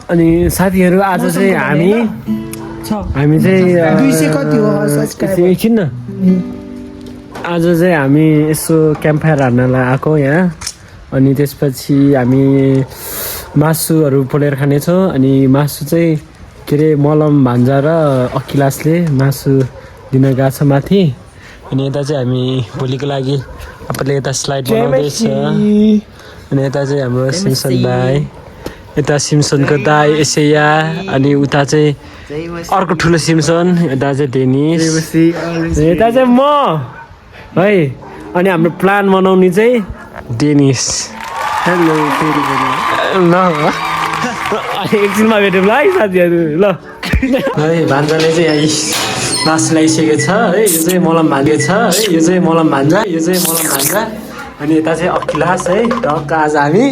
अनि साथीहरू आज चाहिँ हामी चाहिँ एकछिन न आज चाहिँ हामी यसो क्याम्प फायर हान्नलाई आएको यहाँ अनि त्यसपछि हामी मासुहरू पोलेर खानेछौँ अनि मासु चाहिँ के अरे मलम भान्जा र अखिलासले मासु दिन गएको छ माथि अनि यता चाहिँ हामी भोलिको लागि आफूले यता स्लाइड बनाउँदैछ अनि यता चाहिँ हाम्रो सिमसन दाई यता सिमसनको दाई एसेया अनि उता चाहिँ अर्को ठुलो सिमसन यता चाहिँ डेनिस यता चाहिँ म है अनि हाम्रो प्लान बनाउने चाहिँ डेनिस हेलो ल एकछिनमा भेटौँ ल है साथीहरू ल है भान्जाले चाहिँ यहाँ मासु ल्याइसकेको छ है यो चाहिँ मलम भान्जा छ है यो चाहिँ मलम भान्जा यो चाहिँ मलम भान्जा अनि यता चाहिँ अखिलास है टक्क आज हामी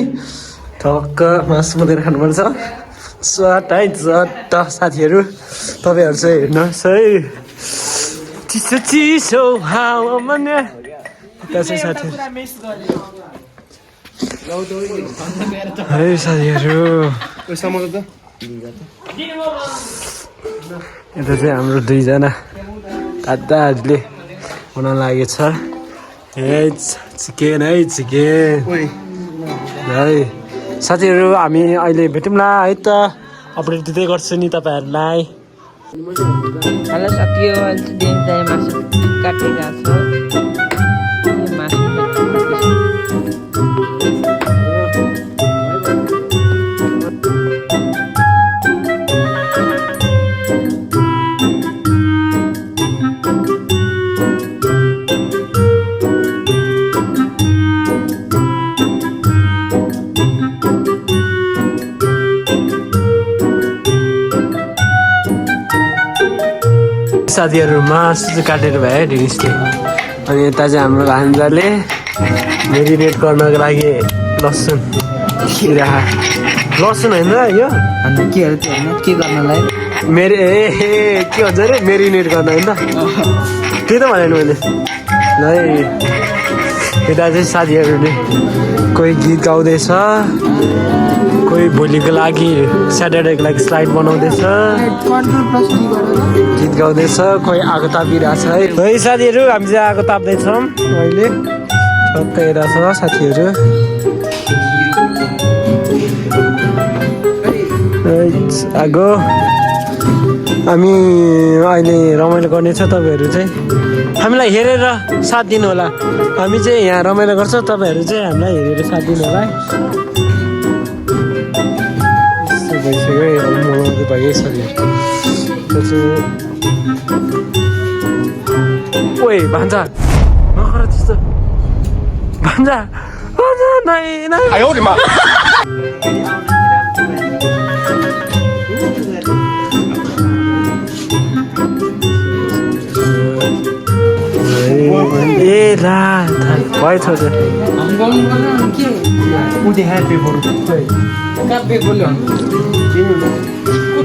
टक्क मासु बोलेर खानुपर्छ चट है चट साथीहरू तपाईँहरू चाहिँ हेर्नुहोस् है चिसो चिसो हावामा यता चाहिँ साथीहरू है साथीहरू यता चाहिँ हाम्रो दुईजना दादाहरूले बनाउन लागेको छ है चिकन है साथीहरू हामी अहिले भेटौँला है त अपडेट दिँदै गर्छु नि तपाईँहरूलाई हेलो साथीहरू अहिले चाहिँ मासु काटिरहेको छ मासु साथीहरू मासु चाहिँ काटेर भयो डेनिसले अनि यता चाहिँ हाम्रो भान्जाले मेरिनेट गर्नको लागि लसुन लसुन होइन यो के गर्नलाई के भन्छ अरे मेरिनेट गर्न होइन त्यही त भनेन मैले ल यता चाहिँ साथीहरूले कोही गीत गाउँदैछ कोही भोलिको लागि स्याटरडेको लागि स्लाइड बनाउँदैछ गीत गाउँदैछ कोही आगो तापिरहेछ है साथीहरू हामी चाहिँ आगो ताप्दैछौँ अहिले छक्क हेरेको छ साथीहरू आगो हामी अहिले रमाइलो गर्नेछ तपाईँहरू चाहिँ हामीलाई हेरेर साथ दिनु होला हामी चाहिँ यहाँ रमाइलो गर्छौँ तपाईँहरू चाहिँ हामीलाई हेरेर साथ दिनु होला है ओए भान्जा नगर त्यस्तो भान्जा ए ला भयो छ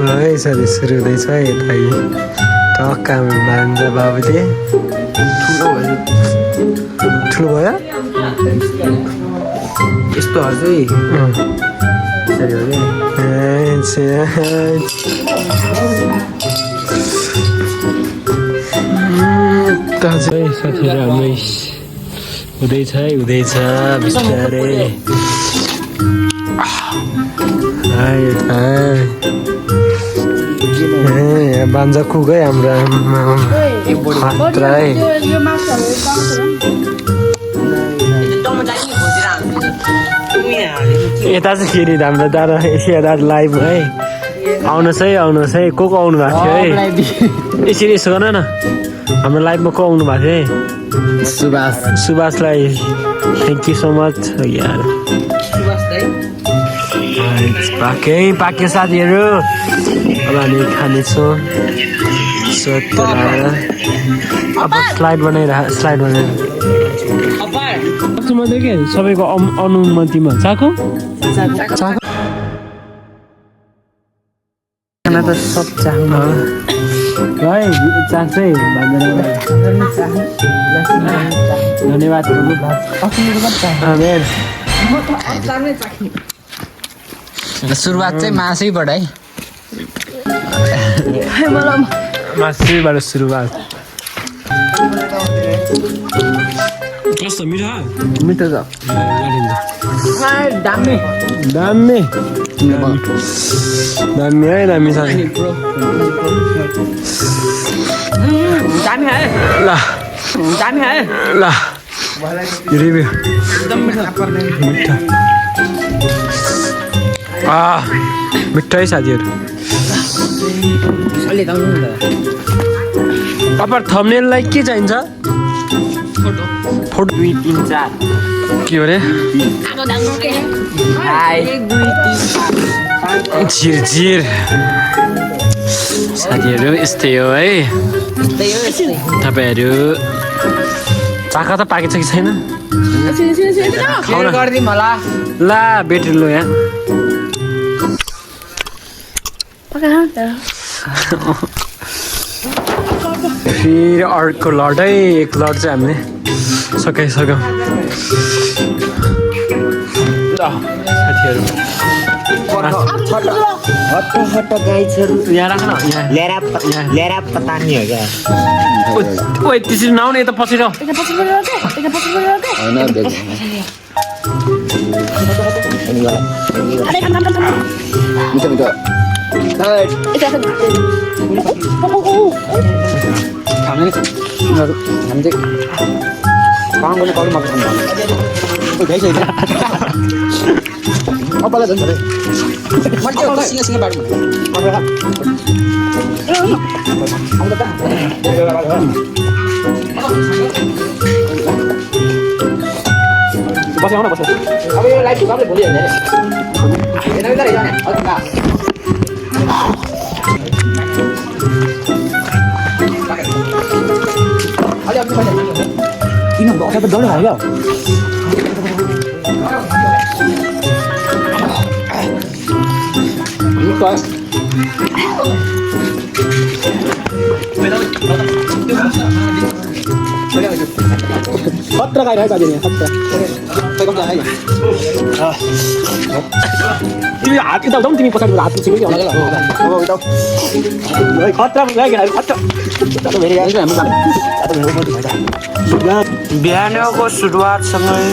है साथी सुरु हुँदैछ यता टक्क भान्जा बाबुले ठुलो भयो यस्तो साथीहरू हाम्रो हुँदैछ बिस्तारै भान्जा कुक है हाम्रो यता चाहिँ फेरि हाम्रो दादा एसिया दादा लाइभ है आउनुहोस् है को आउनु भएको थियो है यसरी यसो गर न हाम्रो लाइभमा को आउनु भएको थियो है सुभाषलाई थ्याङ्क यू सो मच यार पाक्यो साथीहरू अब हामी खानेछौँ अब स्लाइड बनाएर सबैको अनुमतिमा चाको खाना त सब चाहनु है चाख्छ है धन्यवाद सुरुवात चाहिँ मासैबाट है मासुबाट सुरुवात कस्तो मिठो मिठो छ दामी दामी दामी है दामी छ दामी है ल दामी है ल रिभ्यू एकदम मिठो मिठो मिठै साथीहरू अलि दाउनु न अब थम्बनेललाई के चाहिन्छ फोटो 2 3 4 के हो रे झिर साथीहरू यस्तै हो है तपाईँहरू चाका त पाकेको छ कि छैन गरिदिउँ होला ला बेट्री लो यहाँ फेरि अर्को लट है एक लट चाहिँ हामीले सकाइसक्यौँ साथीहरू हट्ट गाइछहरू यहाँ राख्न यहाँ ल्याएर पतानी हो क्या ओइ त्यसरी नआउने यता पछि र खतरा खाइरहेको छ तिमी हात यता उठाउ तिमी पछाडि हात पुछेको खतरा बिहानको सुरुवातसँगै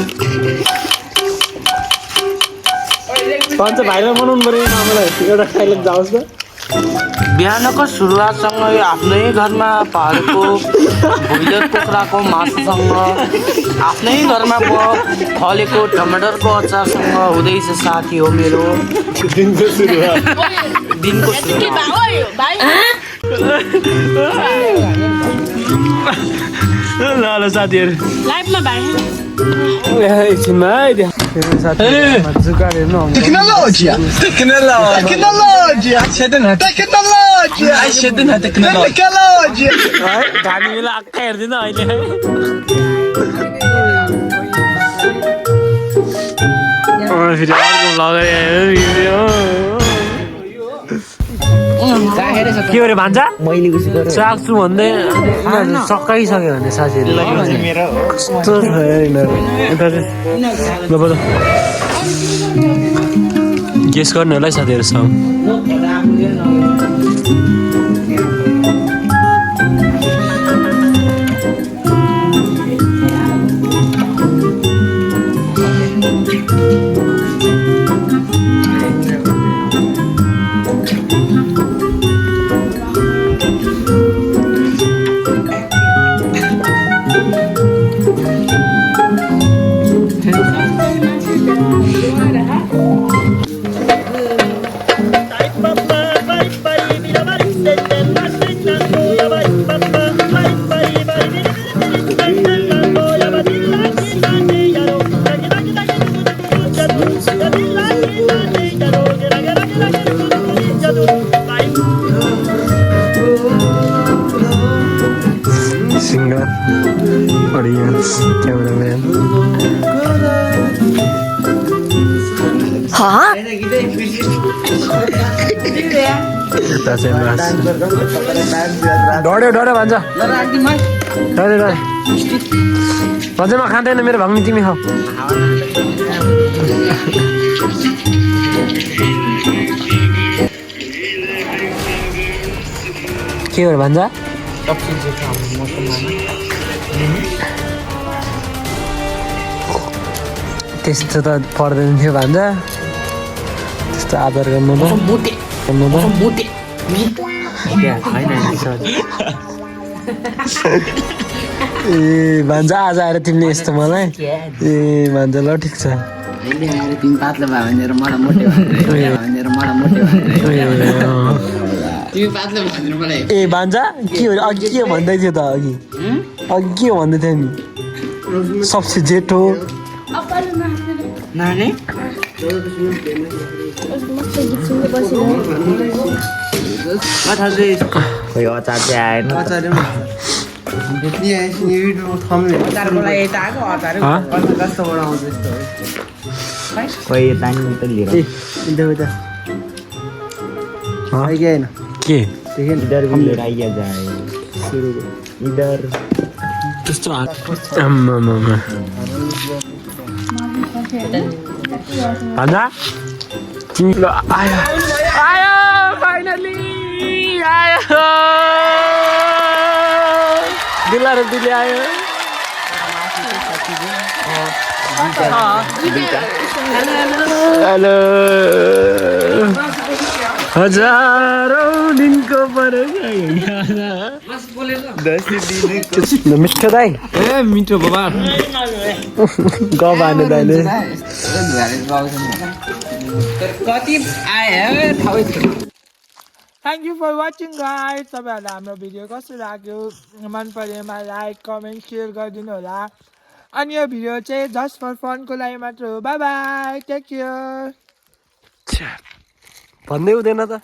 भन्छ भाइरल बनाउनु पऱ्यो आमालाई एउटा डाइलग जाओस् न बिहानको सुरुवातसँगै आफ्नै घरमा पालेको भुइँदर कुखुराको मासुसँग आफ्नै घरमा फलेको टमाटरको अचारसँग हुँदैछ साथी हो मेरो दिनको ल साथीहरू लाइभमा भाइ एकछिनमा है जुगाड हेर्नु Tecnologia! Tecnologia! Tecnologia! है घामी बेला आक्का हेर्दैन अहिले फेरि अर्को के अरे भन्छ मैले उसी गरेँ चाख्छु भन्दै सकाइसक्यो भने साथीहरू कस्तो छ गेस गर्नु होला है साथीहरूसँग singer, audience, cameraman. Hả? Yata चाहिँ मास डढ्यो डढ्यो भन्छ डढ्यो डढ्यो भन्छ म खाँदैन मेरो भग्नी तिमी खाऊ के हो भन्छ सबसे जेठो हाम्रो मुसलमान त्यस्तो त पर्दैन थियो भन्छ त्यस्तो आदर गर्नु त मोटे गर्नु त मोटे ए भन्छ आज आएर तिमीले यस्तो मलाई ए भन्छ ल ठिक छ तिमी पातलो भयो भनेर मलाई मोटे भनेर मलाई मोटे तिमी पातलो भनेर मलाई ए भन्छ के हो अघि के भन्दै थियो त अघि अघि के भन्दै थियो नि सबसे जेठो नानी खोइ अचार चाहिँ आएन खोइ तानी त लिएर के इधर भी लिएर आइया जाए इधर त्यस्तो आम्मामा भन्दा तिमी आयो आयो फाइनली आयो दिला र दिले आयो हेलो हजारौं दिनको मिठो दाइ ए मिठो बाबा गबाने दाइले कति आयो ठाउँ thank you for watching guys तपाईँहरूलाई हाम्रो भिडियो कस्तो लाग्यो मन परेमा लाइक कमेन्ट सेयर गरिदिनु होला अनि यो भिडियो चाहिँ जस्ट फर फनको लागि मात्र हो बाई बाई टेक केयर भन्दै हुँदैन त